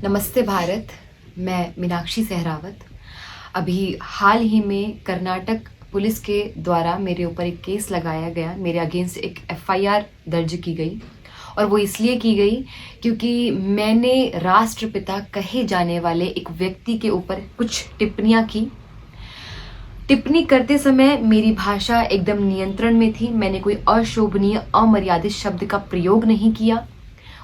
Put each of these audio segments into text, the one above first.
नमस्ते भारत। मैं मीनाक्षी सहरावत। अभी हाल ही में कर्नाटक पुलिस के द्वारा मेरे ऊपर एक केस लगाया गया, मेरे अगेंस्ट एक एफआईआर दर्ज की गई और वो इसलिए की गई क्योंकि मैंने राष्ट्रपिता कहे जाने वाले एक व्यक्ति के ऊपर कुछ टिप्पणियाँ की। टिप्पणी करते समय मेरी भाषा एकदम नियंत्रण में थी। मैंने कोई अशोभनीय अमर्यादित शब्द का प्रयोग नहीं किया।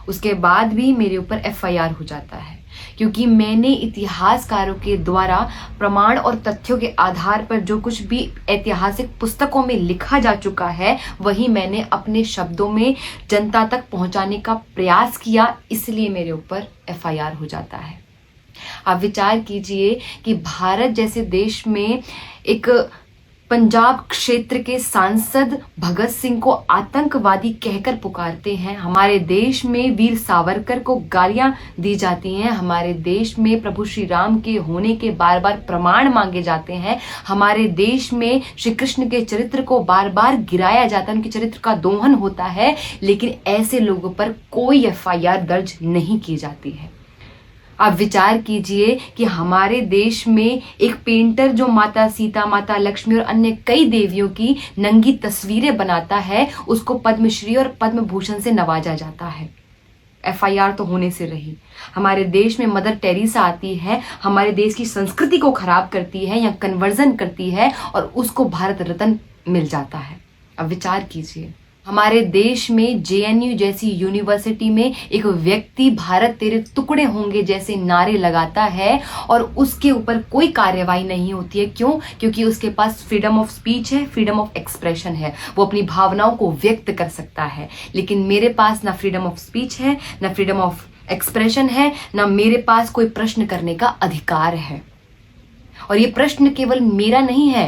उसके बाद भी मेरे ऊपर एफआईआर हो जाता है क्योंकि मैंने इतिहासकारों के द्वारा प्रमाण और तथ्यों के आधार पर जो कुछ भी ऐतिहासिक पुस्तकों में लिखा जा चुका है वही मैंने अपने शब्दों में जनता तक पहुंचाने का प्रयास किया, इसलिए मेरे ऊपर एफआईआर हो जाता है। आप विचार कीजिए कि भारत जैसे देश में एक पंजाब क्षेत्र के सांसद भगत सिंह को आतंकवादी कहकर पुकारते हैं। हमारे देश में वीर सावरकर को गालियां दी जाती हैं। हमारे देश में प्रभु श्री राम के होने के बार बार प्रमाण मांगे जाते हैं। हमारे देश में श्री कृष्ण के चरित्र को बार बार गिराया जाता है, उनके चरित्र का दोहन होता है, लेकिन ऐसे लोगों पर कोई एफआईआर दर्ज नहीं की जाती है। आप विचार कीजिए कि हमारे देश में एक पेंटर जो माता सीता, माता लक्ष्मी और अन्य कई देवियों की नंगी तस्वीरें बनाता है, उसको पद्मश्री और पद्म भूषण से नवाजा जाता है। एफआईआर तो होने से रही। हमारे देश में मदर टेरेसा आती है, हमारे देश की संस्कृति को खराब करती है या कन्वर्जन करती है और उसको भारत रत्न मिल जाता है। अब विचार कीजिए, हमारे देश में जेएनयू जैसी यूनिवर्सिटी में एक व्यक्ति भारत तेरे टुकड़े होंगे जैसे नारे लगाता है और उसके ऊपर कोई कार्यवाही नहीं होती है। क्यों? क्योंकि उसके पास फ्रीडम ऑफ स्पीच है, फ्रीडम ऑफ एक्सप्रेशन है, वो अपनी भावनाओं को व्यक्त कर सकता है। लेकिन मेरे पास ना फ्रीडम ऑफ स्पीच है, ना फ्रीडम ऑफ एक्सप्रेशन है, ना मेरे पास कोई प्रश्न करने का अधिकार है। और ये प्रश्न केवल मेरा नहीं है,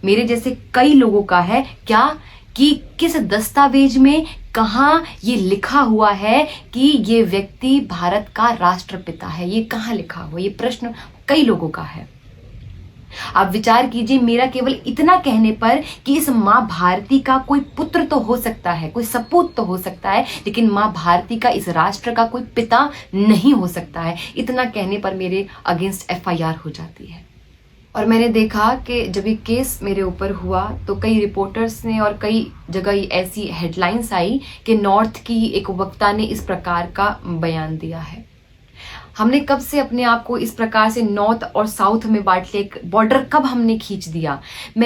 मेरे जैसे कई लोगों का है। क्या कि किस दस्तावेज में कहाँ ये लिखा हुआ है कि ये व्यक्ति भारत का राष्ट्रपिता है? ये कहाँ लिखा हुआ? ये प्रश्न कई लोगों का है। आप विचार कीजिए, मेरा केवल इतना कहने पर कि इस माँ भारती का कोई पुत्र तो हो सकता है, कोई सपूत तो हो सकता है, लेकिन माँ भारती का, इस राष्ट्र का कोई पिता नहीं हो सकता है, इतना कहने पर मेरे अगेंस्ट एफआईआर हो जाती है। और मैंने देखा कि जब ये केस मेरे ऊपर हुआ तो कई रिपोर्टर्स ने और कई जगह ऐसी हेडलाइंस आई कि नॉर्थ की एक वक्ता ने इस प्रकार का बयान दिया है। हमने कब से अपने आप को इस प्रकार से नॉर्थ और साउथ में बांट लिया? एक बॉर्डर कब हमने खींच दिया? मैं